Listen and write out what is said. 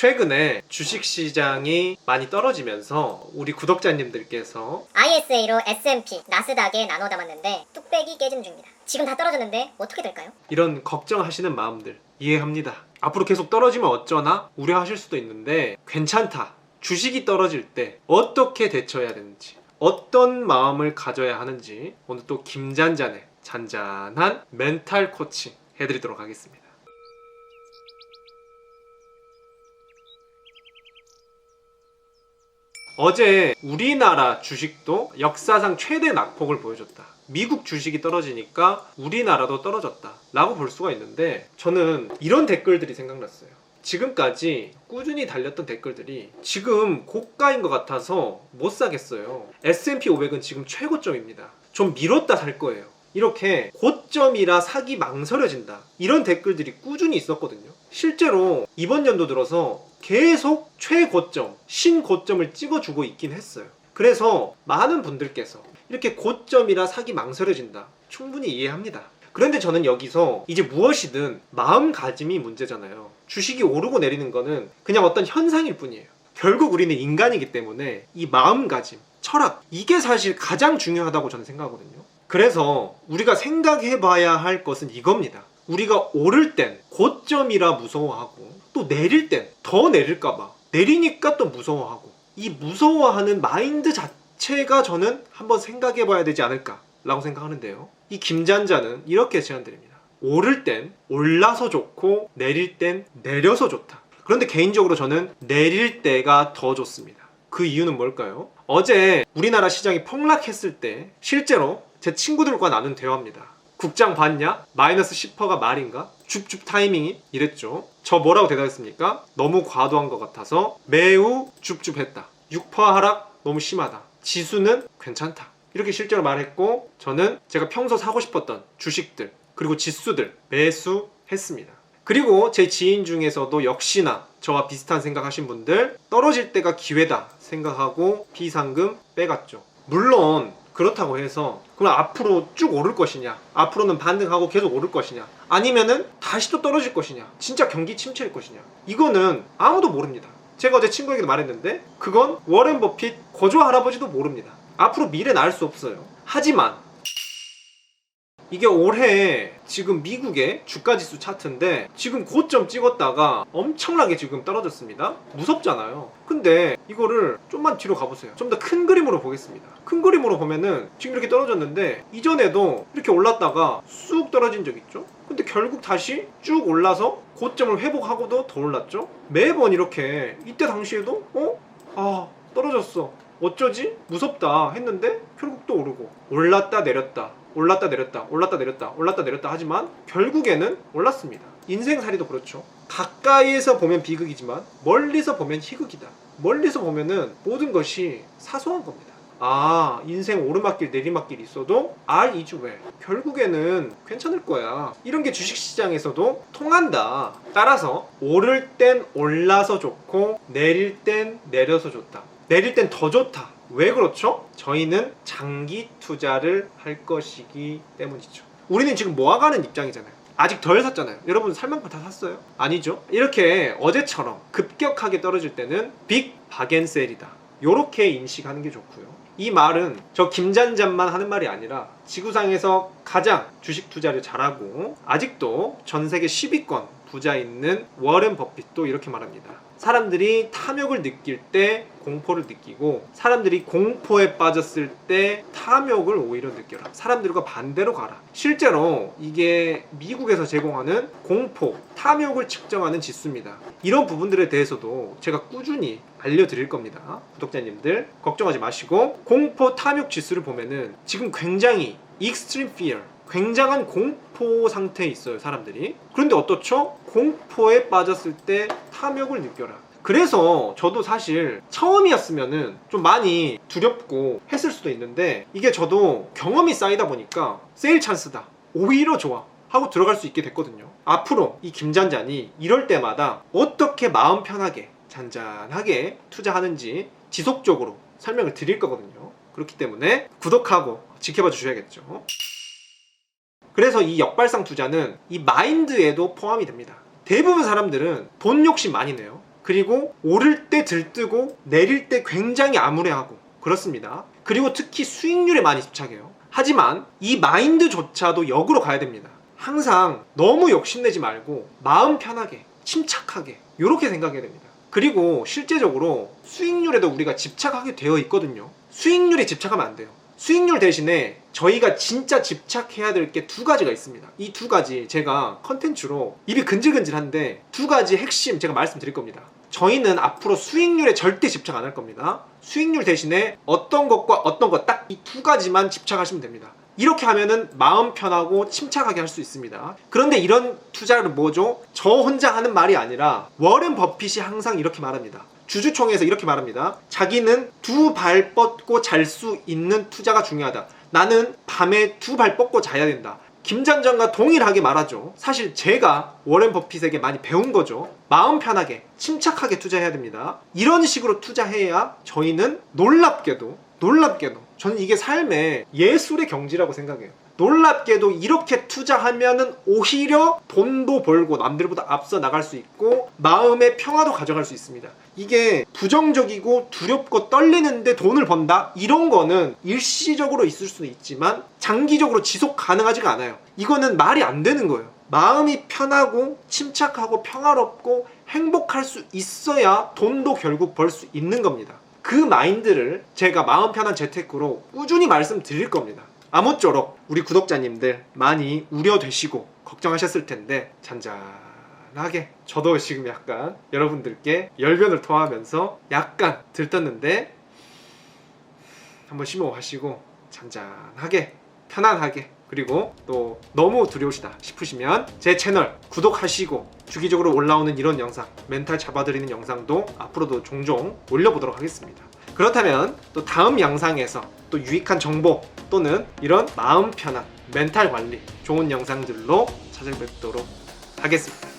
최근에 주식시장이 많이 떨어지면서 우리 구독자님들께서 ISA로 S&P, 나스닥에 나눠 담았는데 뚝배기 깨지는 중입니다. 지금 다 떨어졌는데 어떻게 될까요? 이런 걱정하시는 마음들 이해합니다. 앞으로 계속 떨어지면 어쩌나 우려하실 수도 있는데 괜찮다. 주식이 떨어질 때 어떻게 대처해야 되는지, 어떤 마음을 가져야 하는지 오늘 또 김잔잔의 잔잔한 멘탈 코칭 해드리도록 하겠습니다. 어제 우리나라 주식도 역사상 최대 낙폭을 보여줬다. 미국 주식이 떨어지니까 우리나라도 떨어졌다 라고 볼 수가 있는데, 저는 이런 댓글들이 생각났어요. 지금까지 꾸준히 달렸던 댓글들이 지금 고가인 것 같아서 못 사겠어요. S&P 500은 지금 최고점입니다. 좀 미뤘다 살 거예요. 이렇게 고점이라 사기 망설여진다, 이런 댓글들이 꾸준히 있었거든요. 실제로 이번 연도 들어서 계속 최고점, 신고점을 찍어주고 있긴 했어요. 그래서 많은 분들께서 이렇게 고점이라 사기 망설여진다, 충분히 이해합니다. 그런데 저는 여기서 이제 무엇이든 마음가짐이 문제잖아요. 주식이 오르고 내리는 거는 그냥 어떤 현상일 뿐이에요. 결국 우리는 인간이기 때문에 이 마음가짐, 철학, 이게 사실 가장 중요하다고 저는 생각하거든요. 그래서 우리가 생각해봐야 할 것은 이겁니다. 우리가 오를 땐 고점이라 무서워하고, 또 내릴 땐 더 내릴까봐 내리니까 또 무서워하고, 이 무서워하는 마인드 자체가 저는 한번 생각해봐야 되지 않을까라고 생각하는데요. 이 김잔잔은 이렇게 제안드립니다. 오를 땐 올라서 좋고 내릴 땐 내려서 좋다. 그런데 개인적으로 저는 내릴 때가 더 좋습니다. 그 이유는 뭘까요? 어제 우리나라 시장이 폭락했을 때 실제로 제 친구들과 나눈 대화입니다. 국장 봤냐? 마이너스 10%가 말인가? 줍줍 타이밍이? 이랬죠. 저 뭐라고 대답했습니까? 너무 과도한 것 같아서 매우 줍줍했다. 6% 하락 너무 심하다. 지수는 괜찮다. 이렇게 실제로 말했고, 저는 제가 평소 사고 싶었던 주식들 그리고 지수들 매수했습니다. 그리고 제 지인 중에서도 역시나 저와 비슷한 생각하신 분들, 떨어질 때가 기회다 생각하고 비상금 빼갔죠. 물론 그렇다고 해서 그럼 앞으로 쭉 오를 것이냐, 앞으로는 반등하고 계속 오를 것이냐, 아니면은 다시 또 떨어질 것이냐, 진짜 경기 침체일 것이냐, 이거는 아무도 모릅니다. 제가 어제 친구에게도 말했는데 그건 워렌 버핏 고조 할아버지도 모릅니다. 앞으로 미래는 알 수 없어요. 하지만 이게 올해 지금 미국의 주가지수 차트인데 지금 고점 찍었다가 엄청나게 지금 떨어졌습니다. 무섭잖아요. 근데 이거를 좀만 뒤로 가보세요. 좀 더 큰 그림으로 보겠습니다. 큰 그림으로 보면은 지금 이렇게 떨어졌는데 이전에도 이렇게 올랐다가 쑥 떨어진 적 있죠. 근데 결국 다시 쭉 올라서 고점을 회복하고도 더 올랐죠. 매번 이렇게 이때 당시에도 떨어졌어, 어쩌지? 무섭다 했는데 결국 또 오르고, 올랐다 내렸다, 올랐다 내렸다, 올랐다 내렸다, 올랐다 내렸다 하지만 결국에는 올랐습니다. 인생살이도 그렇죠. 가까이에서 보면 비극이지만 멀리서 보면 희극이다. 멀리서 보면은 모든 것이 사소한 겁니다. 인생 오르막길 내리막길 있어도 all is well, 결국에는 괜찮을 거야. 이런 게 주식시장에서도 통한다. 따라서 오를 땐 올라서 좋고 내릴 땐 내려서 좋다. 내릴 땐 더 좋다. 왜 그렇죠? 저희는 장기 투자를 할 것이기 때문이죠. 우리는 지금 모아가는 입장이잖아요. 아직 덜 샀잖아요. 여러분 살 만큼 다 샀어요? 아니죠. 이렇게 어제처럼 급격하게 떨어질 때는 빅 바겐셀이다, 요렇게 인식하는 게 좋고요. 이 말은 저 김잔잔만 하는 말이 아니라 지구상에서 가장 주식 투자를 잘하고 아직도 전 세계 10위권 부자 있는 워렌 버핏도 이렇게 말합니다. 사람들이 탐욕을 느낄 때 공포를 느끼고, 사람들이 공포에 빠졌을 때 탐욕을 오히려 느껴라. 사람들과 반대로 가라. 실제로 이게 미국에서 제공하는 공포, 탐욕을 측정하는 지수입니다. 이런 부분들에 대해서도 제가 꾸준히 알려드릴 겁니다. 구독자님들 걱정하지 마시고, 공포 탐욕 지수를 보면은 지금 굉장히 extreme fear, 굉장한 공포 상태에 있어요, 사람들이. 그런데 어떻죠? 공포에 빠졌을 때 탐욕을 느껴라. 그래서 저도 사실 처음이었으면은 좀 많이 두렵고 했을 수도 있는데, 이게 저도 경험이 쌓이다 보니까 세일 찬스다, 오히려 좋아 하고 들어갈 수 있게 됐거든요. 앞으로 이 김잔잔이 이럴 때마다 어떻게 마음 편하게 잔잔하게 투자하는지 지속적으로 설명을 드릴 거거든요. 그렇기 때문에 구독하고 지켜봐 주셔야겠죠. 그래서 이 역발상 투자는 이 마인드에도 포함이 됩니다. 대부분 사람들은 돈 욕심 많이 내요. 그리고 오를 때 들뜨고 내릴 때 굉장히 암울해하고 그렇습니다. 그리고 특히 수익률에 많이 집착해요. 하지만 이 마인드조차도 역으로 가야 됩니다. 항상 너무 욕심내지 말고 마음 편하게 침착하게 이렇게 생각해야 됩니다. 그리고 실제적으로 수익률에도 우리가 집착하게 되어 있거든요. 수익률에 집착하면 안 돼요. 수익률 대신에 저희가 진짜 집착해야 될 게 두 가지가 있습니다. 이 두 가지 제가 컨텐츠로 입이 근질근질한데 두 가지 핵심 제가 말씀드릴 겁니다. 저희는 앞으로 수익률에 절대 집착 안 할 겁니다. 수익률 대신에 어떤 것과 어떤 것 딱 이 두 가지만 집착하시면 됩니다. 이렇게 하면은 마음 편하고 침착하게 할 수 있습니다. 그런데 이런 투자는 뭐죠? 저 혼자 하는 말이 아니라 워렌 버핏이 항상 이렇게 말합니다. 주주총회에서 이렇게 말합니다. 자기는 두 발 뻗고 잘 수 있는 투자가 중요하다. 나는 밤에 두 발 뻗고 자야 된다. 김장장과 동일하게 말하죠. 사실 제가 워렌 버핏에게 많이 배운 거죠. 마음 편하게 침착하게 투자해야 됩니다. 이런 식으로 투자해야 저희는 놀랍게도 저는 이게 삶의 예술의 경지라고 생각해요. 놀랍게도 이렇게 투자하면은 오히려 돈도 벌고 남들보다 앞서 나갈 수 있고 마음의 평화도 가져갈 수 있습니다. 이게 부정적이고 두렵고 떨리는데 돈을 번다? 이런 거는 일시적으로 있을 수는 있지만 장기적으로 지속 가능하지가 않아요. 이거는 말이 안 되는 거예요. 마음이 편하고 침착하고 평화롭고 행복할 수 있어야 돈도 결국 벌 수 있는 겁니다. 그 마인드를 제가 마음 편한 재테크로 꾸준히 말씀드릴 겁니다. 아무쪼록 우리 구독자님들 많이 우려되시고 걱정하셨을 텐데 잔잔하게 저도 지금 약간 여러분들께 열변을 토하면서 약간 들떴는데 한번 심호흡하시고 잔잔하게 편안하게 그리고 또 너무 두려우시다 싶으시면 제 채널 구독하시고 주기적으로 올라오는 이런 영상 멘탈 잡아드리는 영상도 앞으로도 종종 올려보도록 하겠습니다. 그렇다면 또 다음 영상에서 또 유익한 정보 또는 이런 마음 편한 멘탈 관리 좋은 영상들로 찾아뵙도록 하겠습니다.